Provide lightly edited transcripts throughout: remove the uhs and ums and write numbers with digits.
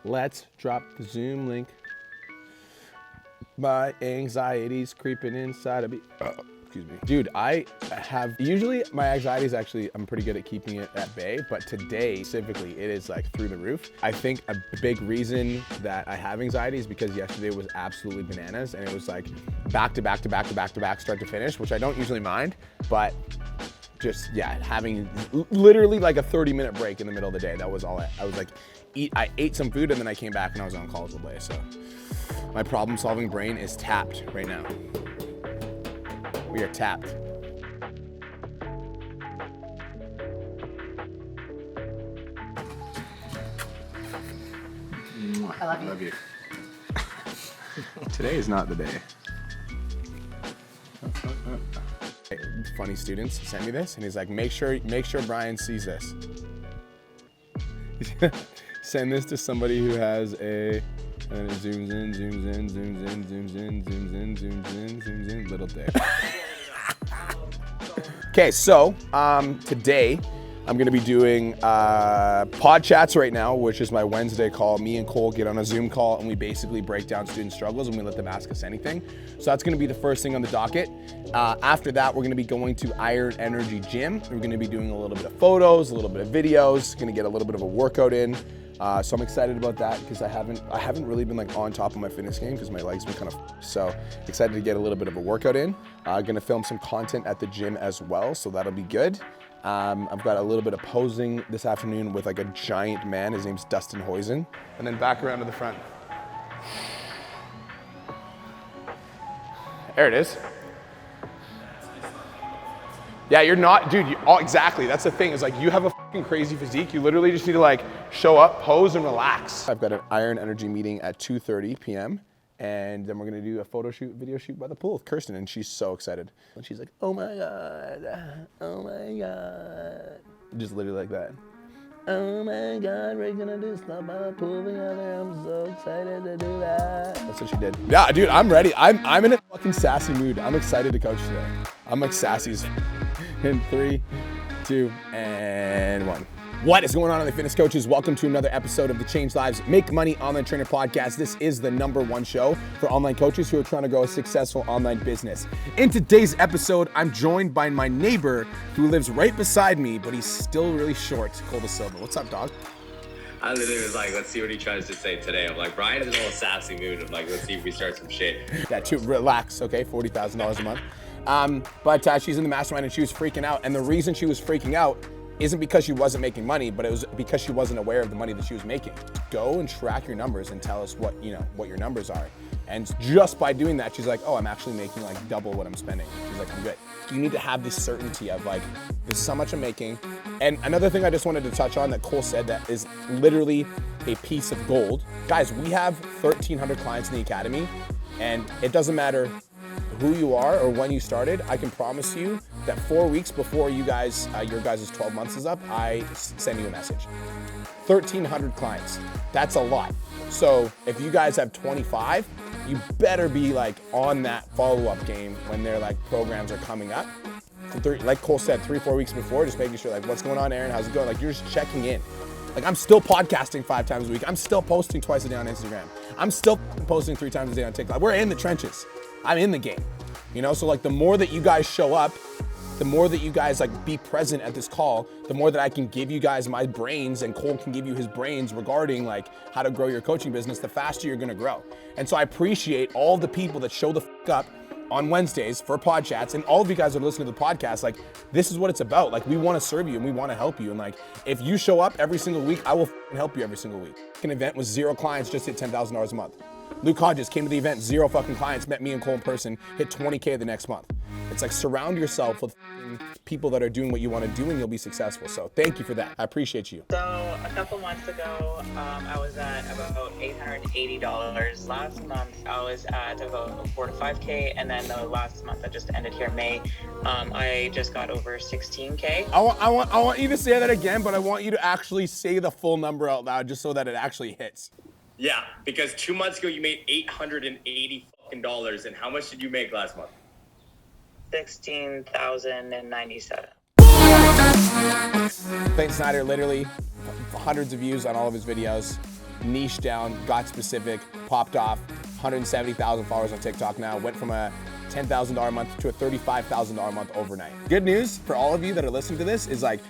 Let's drop the Zoom link. My anxiety's creeping inside of me. Excuse me. Dude, usually my anxiety is actually, I'm pretty good at keeping it at bay, but today specifically, it is like through the roof. I think a big reason that I have anxiety is because yesterday was absolutely bananas, and it was like back to back to back to back to back, start to finish, which I don't usually mind, but just, yeah, having literally like a 30-minute break in the middle of the day. That was all I was like, I ate some food and then I came back and I was on calls all day. So my problem-solving brain is tapped right now. We are tapped. I love you. Today is not the day. Funny students sent me this, and he's like, make sure Brian sees this. Send this to somebody who has a, and it zooms in, zooms in, zooms in, zooms in, zooms in, zooms in, zooms in, little dick. Okay, so today I'm gonna be doing pod chats right now, which is my Wednesday call. Me and Cole get on a Zoom call and we basically break down student struggles and we let them ask us anything. So that's gonna be the first thing on the docket. After that, we're gonna be going to Iron Energy Gym. We're gonna be doing a little bit of photos, a little bit of videos, gonna get a little bit of a workout in. So I'm excited about that because I haven't really been like on top of my fitness game because my legs been kind of, so excited to get a little bit of a workout in. Gonna film some content at the gym as well, so that'll be good. I've got a little bit of posing this afternoon with like a giant man. His name's Dustin Hoysen. And then back around to the front. There it is. Yeah, you're not, dude, exactly. That's the thing, is like you have a fucking crazy physique. You literally just need to like show up, pose, and relax. I've got an Iron Energy meeting at 2:30 p.m. And then we're gonna do a photo shoot, video shoot by the pool with Kirsten, and she's so excited. And she's like, oh my God, oh my God. Just literally like that. Oh my God, we're gonna do stuff by the pool together. I'm so excited to do that. That's what she did. Yeah, dude, I'm ready. I'm in a fucking sassy mood. I'm excited to coach today. I'm like sassy as in 3, 2, and 1. What is going on, online fitness coaches? Welcome to another episode of the Change Lives, Make Money Online Trainer Podcast. This is the #1 show for online coaches who are trying to grow a successful online business. In today's episode, I'm joined by my neighbor who lives right beside me, but he's still really short, Cole De Silva. What's up, dog? I literally was like, let's see what he tries to say today. I'm like, Brian is in a little sassy mood. I'm like, let's see if we start some shit. Yeah, relax, okay? $40,000 a month. But she's in the mastermind and she was freaking out. And the reason she was freaking out isn't because she wasn't making money, but it was because she wasn't aware of the money that she was making. Go and track your numbers and tell us what your numbers are. And just by doing that, she's like, oh, I'm actually making like double what I'm spending. She's like, I'm good. You need to have this certainty of like, this is how much I'm making. And another thing I just wanted to touch on that Cole said that is literally a piece of gold. Guys, we have 1,300 clients in the academy, and it doesn't matter who you are or when you started. I can promise you that 4 weeks before you guys, your guys' 12 months is up, I send you a message. 1,300 clients, that's a lot. So if you guys have 25, you better be like on that follow-up game when their like programs are coming up. Like Cole said, 3-4 weeks before, just making sure like, what's going on, Aaron? How's it going? Like, you're just checking in. Like, I'm still podcasting 5 times a week. I'm still posting twice a day on Instagram. I'm still posting 3 times a day on TikTok. We're in the trenches. I'm in the game, So like the more that you guys show up, the more that you guys like be present at this call, the more that I can give you guys my brains and Cole can give you his brains regarding like how to grow your coaching business, the faster you're gonna grow. And so I appreciate all the people that show the fuck up on Wednesdays for pod chats, and all of you guys that are listening to the podcast. Like, this is what it's about. Like, we want to serve you and we want to help you. And like, if you show up every single week, I will help you every single week. An event with 0 clients just hit $10,000 a month. Luke Hodges came to the event, 0 fucking clients, met me and Cole in person, hit 20K the next month. It's like, surround yourself with people that are doing what you want to do and you'll be successful. So thank you for that. I appreciate you. So a couple months ago, I was at about $880. Last month, I was at about 4 to 5K. And then the last month that just ended here, May, I just got over 16K. I want you to say that again, but I want you to actually say the full number out loud just so that it actually hits. Yeah, because 2 months ago you made $880 fucking dollars, and how much did you make last month? $16,097. Clayton Snyder, literally hundreds of views on all of his videos. niched down, got specific, popped off, 170,000 followers on TikTok now, went from a $10,000 a month to a $35,000 a month overnight. Good news for all of you that are listening to this is like,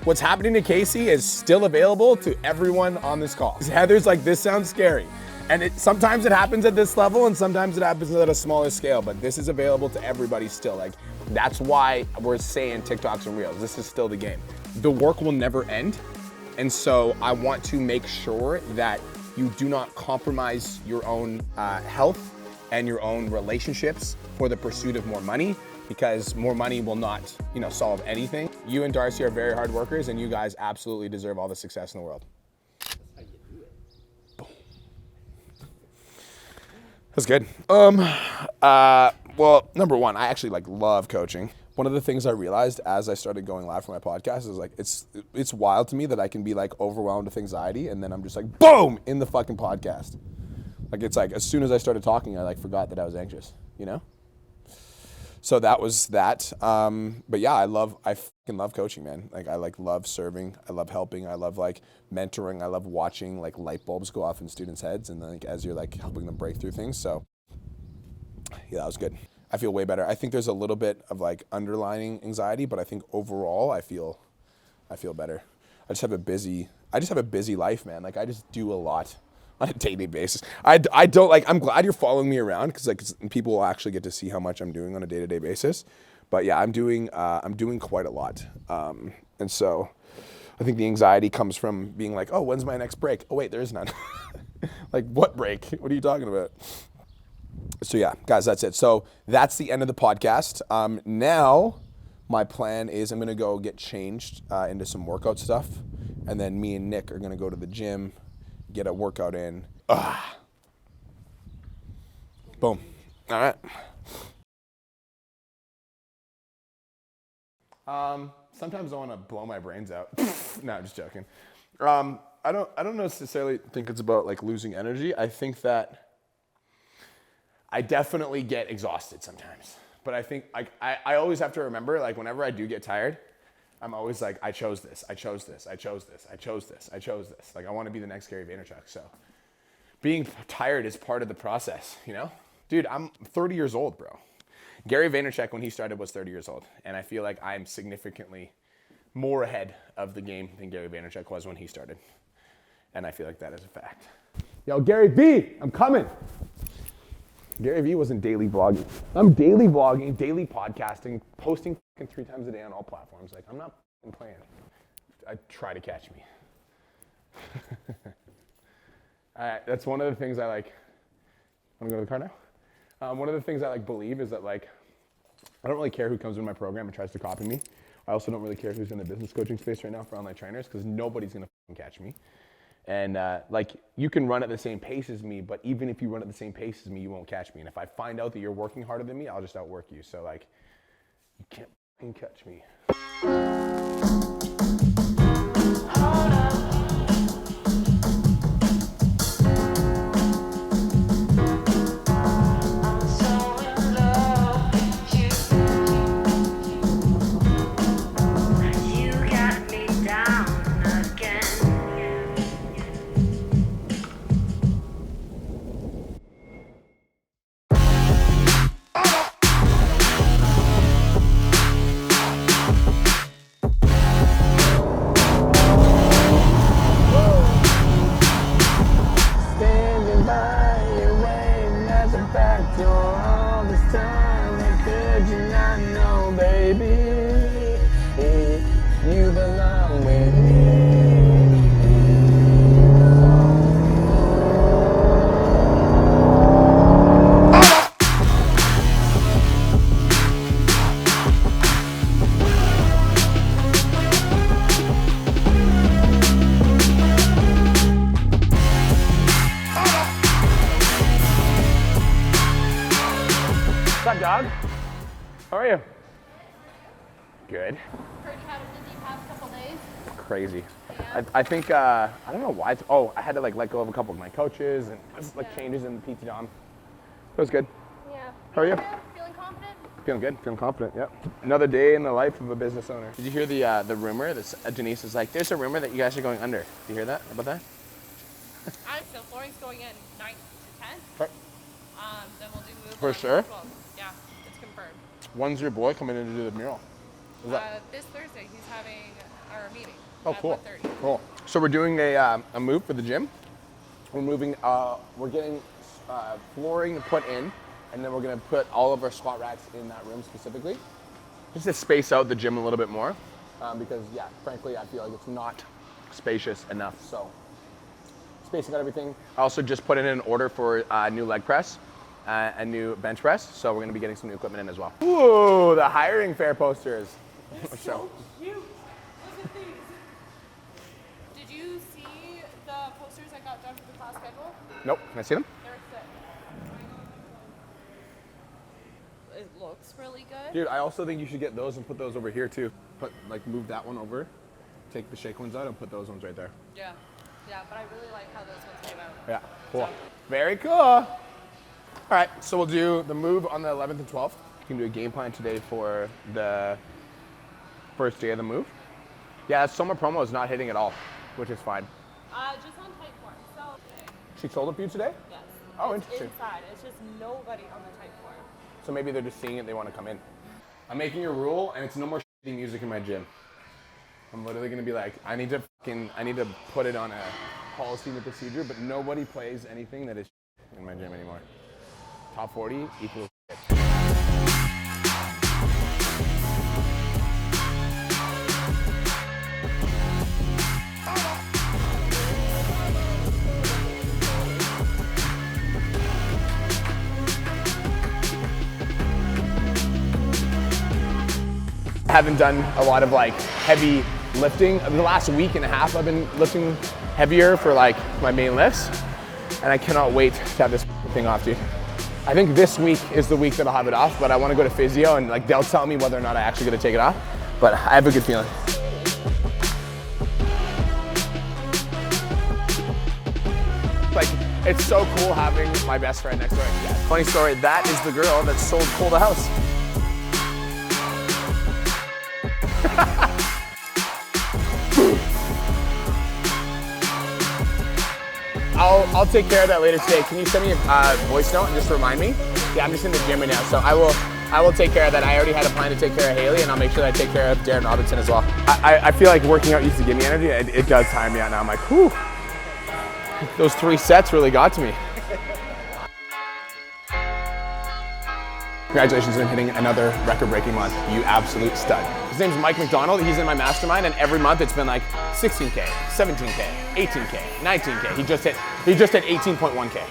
what's happening to Casey is still available to everyone on this call. Heather's like, this sounds scary. And sometimes it happens at this level and sometimes it happens at a smaller scale, but this is available to everybody still. Like, that's why we're saying TikToks and Reels. This is still the game. The work will never end. And so I want to make sure that you do not compromise your own health and your own relationships for the pursuit of more money, because more money will not, solve anything. You and Darcy are very hard workers and you guys absolutely deserve all the success in the world. That's good. Well, number one, I actually love coaching. One of the things I realized as I started going live for my podcast is it's wild to me that I can be overwhelmed with anxiety and then I'm just boom, in the fucking podcast. It's as soon as I started talking, I forgot that I was anxious, So that was that. But yeah, I fucking love coaching, man. I love serving. I love helping. I love mentoring. I love watching light bulbs go off in students' heads and then as you're helping them break through things. So yeah, that was good. I feel way better. I think there's a little bit of underlying anxiety, but I think overall I feel better. I just have a busy life, man. I just do a lot on a daily basis. I'm glad you're following me around because people will actually get to see how much I'm doing on a day-to-day basis. But yeah, I'm doing quite a lot. And so I think the anxiety comes from being oh, when's my next break? Oh wait, there is none. What break? What are you talking about? So yeah, guys, that's it. So that's the end of the podcast. Now my plan is I'm gonna go get changed into some workout stuff. And then me and Nick are gonna go to the gym, get a workout in. Boom. All right. Sometimes I want to blow my brains out. No, I'm just joking. I don't necessarily think it's about losing energy. I think that I definitely get exhausted sometimes. But I think I always have to remember whenever I do get tired, I'm always I chose this, I chose this, I chose this, I chose this, I chose this. I want to be the next Gary Vaynerchuk. So being tired is part of the process, Dude, I'm 30 years old, bro. Gary Vaynerchuk, when he started, was 30 years old. And I feel like I'm significantly more ahead of the game than Gary Vaynerchuk was when he started. And I feel like that is a fact. Yo, Gary V, I'm coming. Gary Vee wasn't daily vlogging. I'm daily vlogging, daily podcasting, posting 3 times a day on all platforms. I'm not playing. Try to catch me. That's one of the things I like. Want to go to the car now? One of the things I believe is that I don't really care who comes into my program and tries to copy me. I also don't really care who's in the business coaching space right now for online trainers because nobody's gonna catch me. And you can run at the same pace as me, but even if you run at the same pace as me, you won't catch me. And if I find out that you're working harder than me, I'll just outwork you. So you can't catch me. What's up, dog? How are you? Good. Heard you had a busy past couple days. Crazy. Yeah. I think, I don't know why. I had to let go of a couple of my coaches and changes in the PT Dom. It was good. Yeah. How are you? Feeling confident? Feeling good, feeling confident, yep. Another day in the life of a business owner. Did you hear the rumor that Denise is there's a rumor that you guys are going under. Did you hear that, about that? So flooring's going in 9 to 10. Okay. Then we'll do move For 11 sure? to 12. Yeah, it's confirmed. When's your boy coming in to do the mural? Is that? This Thursday, he's having our meeting Oh, at cool. 1:30. Cool. So we're doing a move for the gym. We're moving. We're getting flooring put in, and then we're gonna put all of our squat racks in that room specifically, just to space out the gym a little bit more, because yeah, frankly, I feel like it's not spacious enough. So spacing out everything. I also just put in an order for a new leg press, a new bench press. So we're gonna be getting some new equipment in as well. Ooh, the hiring fair posters. They're so cute. Look at these. Did you see the posters I got done for the class schedule? Nope. Can I see them? They're sick. It looks really good. Dude, I also think you should get those and put those over here too. Move that one over, take the shake ones out and put those ones right there. Yeah. Yeah, but I really like how those ones came out. Yeah, cool. Very cool. All right, so we'll do the move on the 11th and 12th. You can do a game plan today for the first day of the move. Yeah, summer promo is not hitting at all, which is fine. Just on tight form. So She sold it for you today? yes. Oh, It's interesting. inside. It's just nobody on the tight form. So maybe they're just seeing it, they want to come in. I'm making a rule, and it's no more shitty music in my gym. I'm literally gonna be like, I need to put it on a policy and a procedure, but nobody plays anything that is in my gym anymore. Top 40 equals shit. Haven't done a lot of like heavy lifting. The last week and a half I've been lifting heavier for like my main lifts, and I cannot wait to have this thing off, dude. I think this week is the week that I'll have it off, but I want to go to physio and like they'll tell me whether or not I actually get to take it off, but I have a good feeling. Like, it's so cool having my best friend next door. Yeah. Funny story, that is the girl that sold Cole the house. I'll take care of that later today. Can you send me a voice note and just remind me? Yeah, I'm just in the gym right now, so I will take care of that. I already had a plan to take care of Haley, and I'll make sure that I take care of Darren Robinson as well. I feel like working out used to give me energy. It does tire me out now. I'm like, whew. Those 3 sets really got to me. Congratulations on hitting another record-breaking month. You absolute stud. His name's Mike McDonald. He's in my mastermind, and every month it's been like 16K, 17K, 18K, 19K. He just hit 18.1K.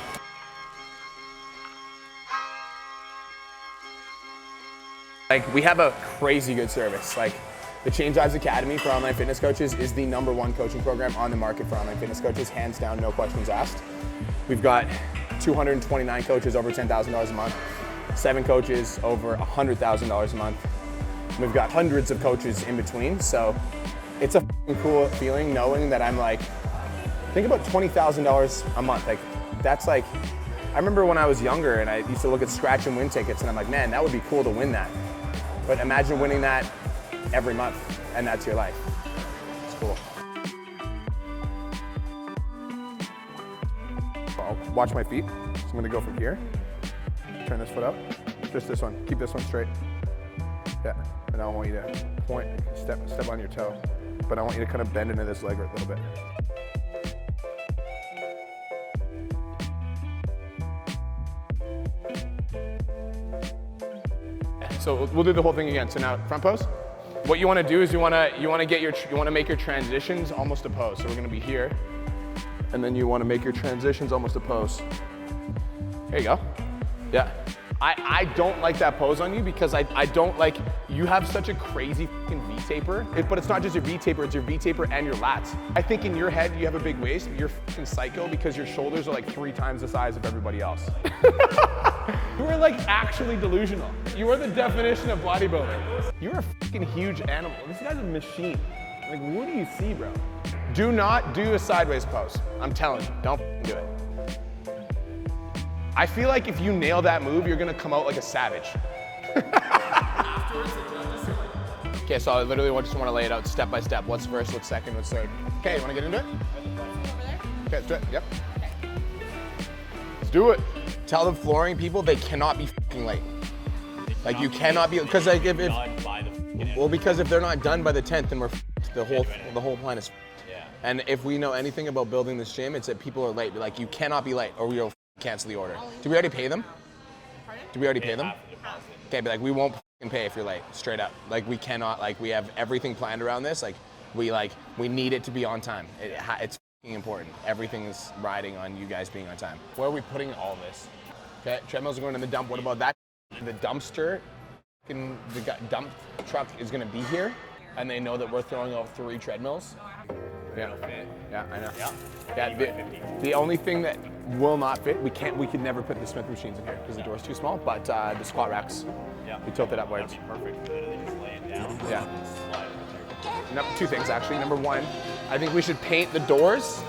Like, we have a crazy good service. Like, the Change Lives Academy for online fitness coaches is the #1 coaching program on the market for online fitness coaches, hands down, no questions asked. We've got 229 coaches over $10,000 a month. 7 coaches over $100,000 a month. We've got hundreds of coaches in between, so it's a cool feeling knowing that I'm like, think about $20,000 a month. Like, that's like, I remember when I was younger and I used to look at scratch and win tickets and I'm like, man, that would be cool to win that. But imagine winning that every month and that's your life. It's cool. I'll watch my feet. So I'm gonna go from here. Turn this foot up, just this one. Keep this one straight. Yeah, and I want you to point, step on your toe. But I want you to kind of bend into this leg a little bit. So we'll do the whole thing again. So now front pose. What you want to do is you want to make your transitions almost a pose. So we're going to be here, and then you want to make your transitions almost a pose. There you go. Yeah. I don't like that pose on you because I don't like, you have such a crazy fucking V-taper. But it's not just your V-taper, it's your V-taper and your lats. I think in your head you have a big waist, but you're fucking psycho because your shoulders are like 3 times the size of everybody else. You are like actually delusional. You are the definition of bodybuilding. You're a fucking huge animal. This guy's a machine. Like, what do you see, bro? Do not do a sideways pose. I'm telling you, don't do it. I feel like if you nail that move, you're gonna come out like a savage. Okay, so I literally just wanna lay it out step by step. What's first, what's second, what's third. Okay, you wanna get into it? Over there? Okay, straight. Yep. Let's do it. Tell the flooring people they cannot be fucking late. Like you cannot be, because like if well, because if they're not done by the 10th, then we're the whole plan is. Yeah. And if we know anything about building this gym, it's that people are late. Be like, you cannot be late, or we'll cancel the order. Did we already pay them? Pardon? Did we already pay them? Half the deposit. Okay, but like we won't pay if you're late, straight up. Like we cannot, like we have everything planned around this. Like we need it to be on time. It's important. Everything is riding on you guys being on time. Where are we putting all this? Okay, treadmills are going in the dump. What about that? The dumpster, the dump truck is going to be here, and they know that we're throwing out 3 treadmills. Yeah, yeah, I know. Yeah, the only thing that will not fit, we could never put the Smith machines in here because the door's too small. But the squat racks, we tilted upwards. That'd be perfect. Literally just lay it down. Yeah. Slide it through. 2 things actually. Number 1, I think we should paint the doors,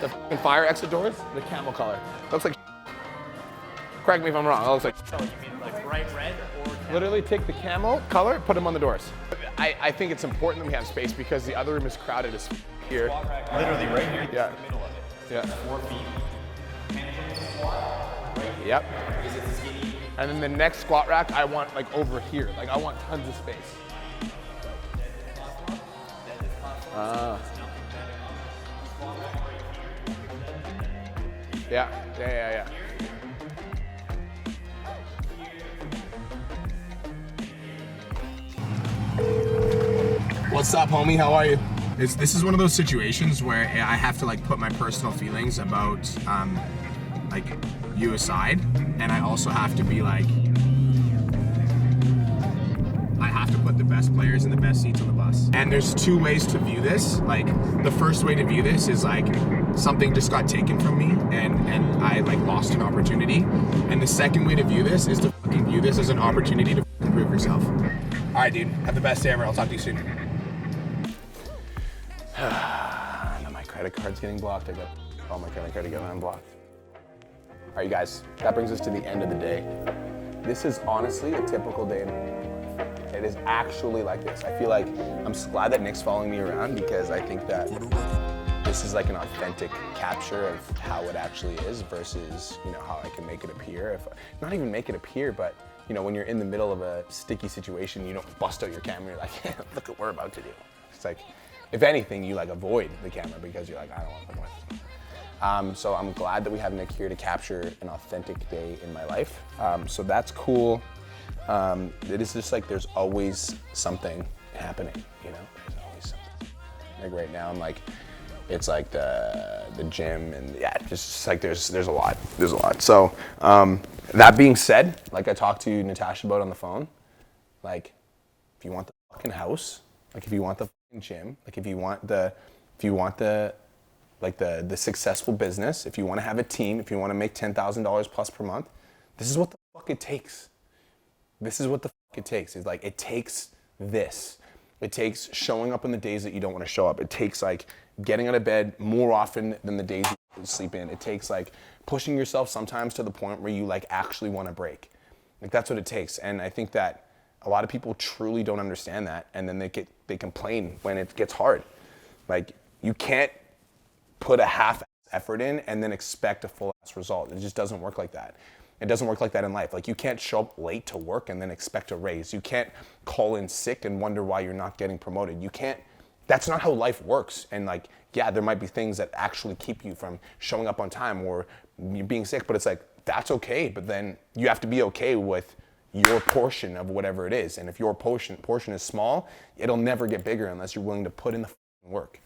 the f***ing fire exit doors, the camel color. Looks like. Correct me if I'm wrong. It looks like. So you mean like bright red or Literally take the camel color, put them on the doors. I think it's important that we have space because the other room is crowded as here. literally right here Yeah. in the middle of it? Yeah. 4 feet. Yep. And then the next squat rack, I want like over here. Like I want tons of space. Yeah. What's up, homie? How are you? This is one of those situations where I have to like put my personal feelings about like you aside, and I also have to be like, I have to put the best players in the best seats on the bus. And there's 2 ways to view this. Like the first way to view this is like something just got taken from me and I like lost an opportunity. And the second way to view this is to fucking view this as an opportunity to improve yourself. All right, dude. Have the best day ever. I'll talk to you soon. Now my credit card's getting blocked. I got all my credit card to get unblocked. All right, you guys. That brings us to the end of the day. This is honestly a typical day in my life. It is actually like this. I feel like I'm glad that Nick's following me around because I think that this is like an authentic capture of how it actually is versus, you know, how I can make it appear. If not even make it appear, but you know, when you're in the middle of a sticky situation, you don't bust out your camera. You're like, hey, look what we're about to do. It's like, if anything, you like avoid the camera because you're like, I don't want to look at this. So I'm glad that we have Nick here to capture an authentic day in my life. So that's cool. It is just like there's always something happening, you know? There's always something. Like right now, I'm like, it's like the gym and yeah, just like there's a lot. There's a lot. So that being said, like I talked to Natasha about on the phone, like if you want the fucking house, like if you want the fucking gym, like if you want the successful business, if you want to have a team, if you want to make $10,000 plus per month, this is what the fuck it takes. This is what the fuck it takes. It's like, it takes this. It takes showing up on the days that you don't want to show up. It takes like getting out of bed more often than the days you sleep in. It takes like pushing yourself sometimes to the point where you like actually want to break. Like that's what it takes. And I think that a lot of people truly don't understand that. And then they complain when it gets hard. Like you can't put a half effort in and then expect a full ass result. It just doesn't work like that. It doesn't work like that in life. Like you can't show up late to work and then expect a raise. You can't call in sick and wonder why you're not getting promoted. You can't, that's not how life works. And like, yeah, there might be things that actually keep you from showing up on time or you being sick, but it's like, that's okay. But then you have to be okay with your portion of whatever it is. And if your portion is small, it'll never get bigger unless you're willing to put in the work.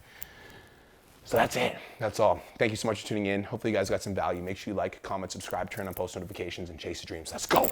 So that's it. That's all. Thank you so much for tuning in. Hopefully you guys got some value. Make sure you like, comment, subscribe, turn on post notifications, and chase your dreams. Let's go.